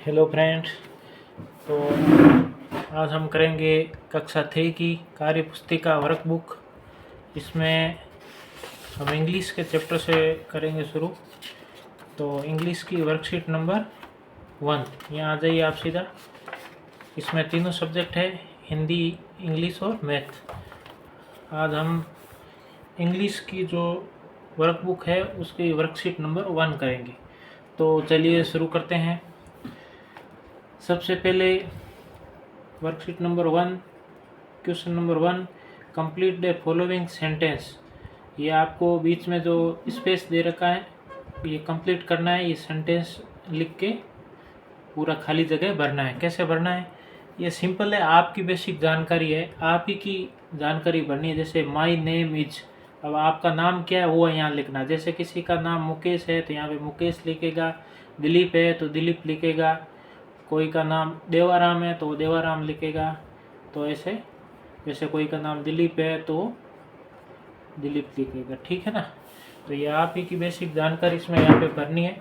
Hello friends. तो आज हम करेंगे कक्षा 3 की कार्य पुस्तिका वर्कबुक। इसमें हम इंग्लिश के चैप्टर से करेंगे शुरू। तो इंग्लिश की वर्कशीट नंबर 1 यहाँ आ जाइए आप सीधा। इसमें तीनों सब्जेक्ट है, हिंदी, इंग्लिश और मैथ। आज हम इंग्लिश की जो वर्कबुक है उसकी वर्कशीट नंबर 1 करेंगे। तो चलिए शुरू करते हैं। सबसे पहले worksheet number 1, question number 1, complete the following sentence. ये आपको बीच में जो स्पेस दे रखा है ये कंप्लीट करना है। ये सेंटेंस लिख के पूरा खाली जगह भरना है। कैसे भरना है? ये सिंपल है, आपकी बेसिक जानकारी है, आप ही की जानकारी भरनी है। जैसे माई नेम इज, अब आपका नाम क्या है वो यहाँ लिखना। जैसे किसी का नाम मुकेश है तो यहाँ पे मुकेश लिखेगा, दिलीप है तो दिलीप लिखेगा, कोई का नाम देवाराम है तो देवाराम लिखेगा। तो ऐसे जैसे कोई का नाम दिलीप है तो दिलीप लिखेगा, ठीक है ना। तो ये आप ही की बेसिक जानकारी इसमें यहाँ पे भरनी है।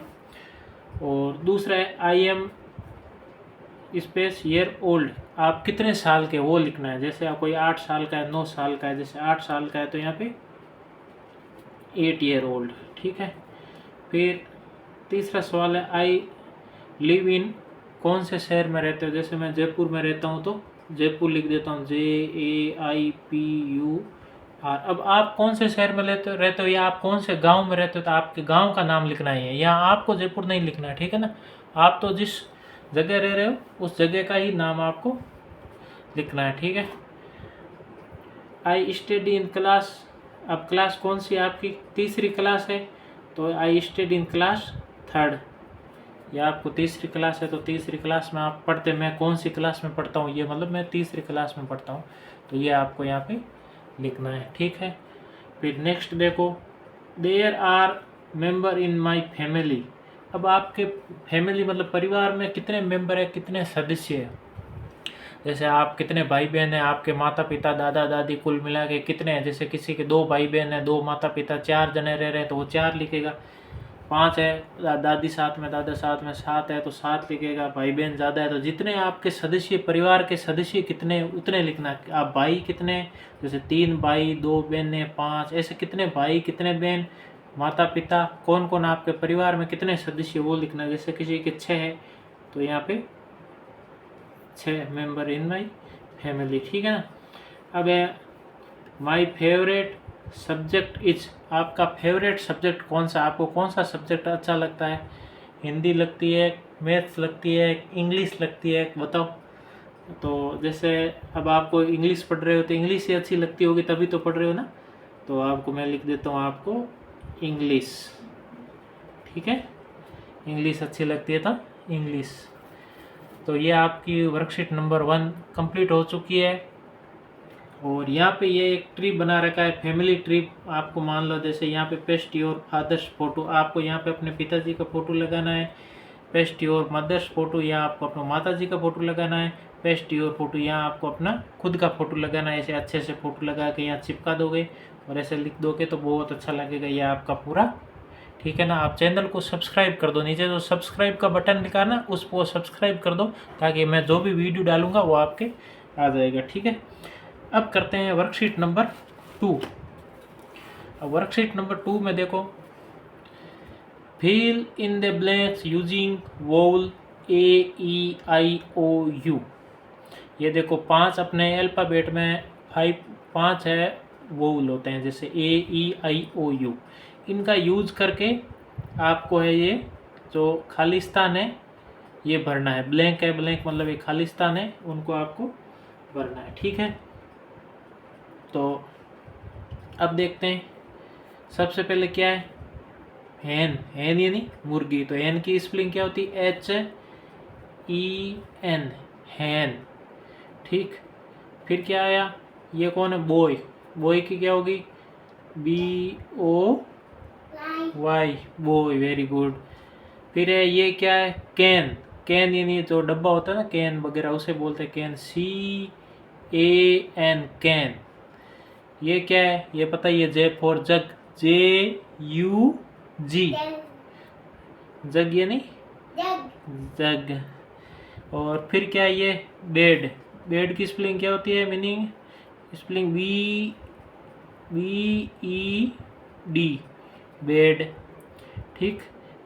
और दूसरा है I am space year old, आप कितने साल के वो लिखना है। जैसे आप कोई 8 साल का है, 9 साल का है, जैसे 8 साल का है तो यहाँ पे 8 ईयर ओल्ड, ठीक है। फिर तीसरा सवाल है आई लिव इन, कौन से शहर में रहते हो। जैसे मैं जयपुर में रहता हूँ तो जयपुर लिख देता हूँ, JAIPUR। अब आप कौन से शहर में रहते हो या आप कौन से गांव में रहते हो तो आपके गांव का नाम लिखना ही है। यहाँ आपको जयपुर नहीं लिखना है, ठीक है ना। आप तो जिस जगह रह रहे हो उस जगह का ही नाम आपको लिखना है, ठीक है। आई स्टडी इन क्लास, अब क्लास कौन सी आपकी तीसरी क्लास है तो I study in class 3rd। या आपको तीसरी क्लास है तो तीसरी क्लास में आप पढ़ते, मैं कौन सी क्लास में पढ़ता हूँ ये मतलब मैं तीसरी क्लास में पढ़ता हूँ, तो ये आपको यहाँ पे लिखना है, ठीक है। फिर नेक्स्ट देखो, there are member in my family. अब आपके फैमिली मतलब परिवार में कितने मेंबर है, कितने सदस्य हैं। जैसे आप कितने भाई बहन हैं, आपके माता पिता दादा दादी कुल मिला के कितने हैं। जैसे किसी के 2 भाई बहन हैं, 2 माता पिता, 4 जने रह रहे हैं तो वो 4 लिखेगा। 5 है, दादी साथ में दादा साथ में 7 है तो 7 लिखेगा। भाई बहन ज़्यादा है तो जितने आपके सदस्य, परिवार के सदस्य कितने उतने लिखना। आप भाई कितने, जैसे 3 भाई 2 बहनें 5, ऐसे कितने भाई कितने बहन, माता पिता, कौन कौन आपके परिवार में कितने सदस्य वो लिखना। जैसे किसी के 6 है तो यहाँ पे 6 मेंबर इन माई फैमिली, ठीक है ना। अब है माई फेवरेट सब्जेक्ट इज, आपका फेवरेट सब्जेक्ट कौन सा, आपको कौन सा सब्जेक्ट अच्छा लगता है। हिंदी लगती है, मैथ्स लगती है, इंग्लिश लगती है, बताओ। तो जैसे अब आपको इंग्लिश पढ़ रहे हो तो इंग्लिश ही अच्छी लगती होगी तभी तो पढ़ रहे हो ना। तो आपको मैं लिख देता हूँ आपको इंग्लिश, ठीक है। इंग्लिश अच्छी लगती है तो इंग्लिश। तो ये आपकी वर्कशीट नंबर 1 कंप्लीट हो चुकी है। और यहाँ पे ये एक ट्री बना रखा है, फैमिली ट्री। आपको मान लो जैसे यहाँ पे पेस्ट योर फादर्स फोटो, आपको यहाँ पे अपने पिताजी का फोटो लगाना है। पेस्ट योर मदर्स फोटो, यहाँ आपको अपना माता जी का फोटो लगाना है। पेस्ट योर फोटो, यहाँ आपको अपना खुद का फोटो लगाना है। ऐसे अच्छे से फोटो लगा के यहाँ चिपका दोगे और ऐसे लिख दोगे तो बहुत अच्छा लगेगा ये आपका पूरा, ठीक है ना। आप चैनल को सब्सक्राइब कर दो, नीचे जो सब्सक्राइब का बटन लिखा ना उसको सब्सक्राइब कर दो ताकि मैं जो भी वीडियो डालूंगा वो आपके आ जाएगा, ठीक है। अब करते हैं वर्कशीट नंबर 2। अब वर्कशीट नंबर 2 में देखो, fill in the blanks using vowel AEIOU। ये देखो 5 अपने अल्फ़ाबेट में 5 है वोवल होते हैं, जैसे AEIOU। इनका यूज करके आपको है ये जो खालिस्तान है ये भरना है। ब्लैंक है, ब्लैंक मतलब ये खालिस्तान है, उनको आपको भरना है, ठीक है। तो अब देखते हैं, सबसे पहले क्या है, हैन। हैन यानी मुर्गी, तो हैन की स्पेलिंग क्या होती है, HEN, हैन, ठीक। फिर क्या आया, ये कौन है, बॉय। बॉय की क्या होगी, BOY, बॉय, वेरी गुड। फिर है ये क्या है, कैन। कैन यानी जो डब्बा होता है ना, कैन वगैरह उसे बोलते हैं कैन, CAN, कैन। ये क्या है, ये पता है, ये J फॉर जग, JUG, जग यानी जग। और फिर क्या है ये बेड, बेड की स्पेलिंग क्या होती है, मीनिंग स्पेलिंग BED, बेड। ठीक,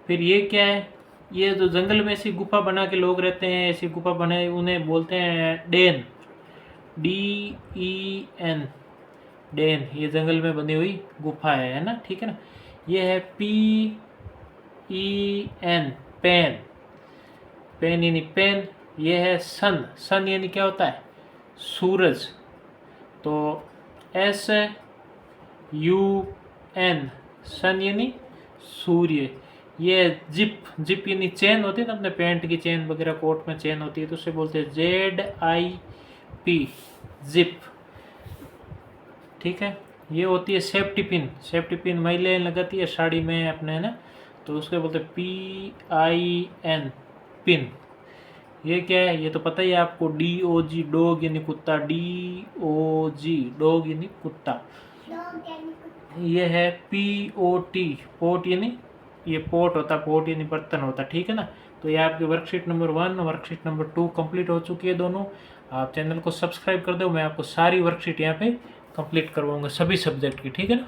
फिर ये क्या है, ये जो जंगल में ऐसी गुफा बना के लोग रहते हैं, ऐसी गुफा बनाए उन्हें बोलते हैं डेन, DEN, डेन। ये जंगल में बनी हुई गुफा है ना, ठीक है ना। ये है PEN, पेन, पेन यानी पेन। ये है सन, सन यानी क्या होता है, सूरज, तो SUN, सन यानी सूर्य। ये जिप, जिप यानी चेन होती है ना, अपने पैंट की चेन वगैरह, कोट में चेन होती है, तो उसे बोलते हैं ZIP, जिप। ठीक है, ये होती है सेफ्टी पिन, सेफ्टी पिन महिलाएं लगाती है साड़ी में अपने, है ना, तो उसके बोलते हैं PIN, पिन। ये क्या है, ये तो पता ही है आपको, DOG, डॉग यानी कुत्ता, DOG, डॉग यानी कुत्ता। ये है POT, पोट यानी ये पोट होता, पोट यानी बर्तन होता, ठीक है ना। तो ये आपकी worksheet number 1, worksheet number 2 complete हो चुकी है दोनों। आप चैनल को सब्सक्राइब कर दो, मैं आपको सारी वर्कशीट यहाँ पे कंप्लीट करवाऊंगा सभी सब्जेक्ट की, ठीक है ना।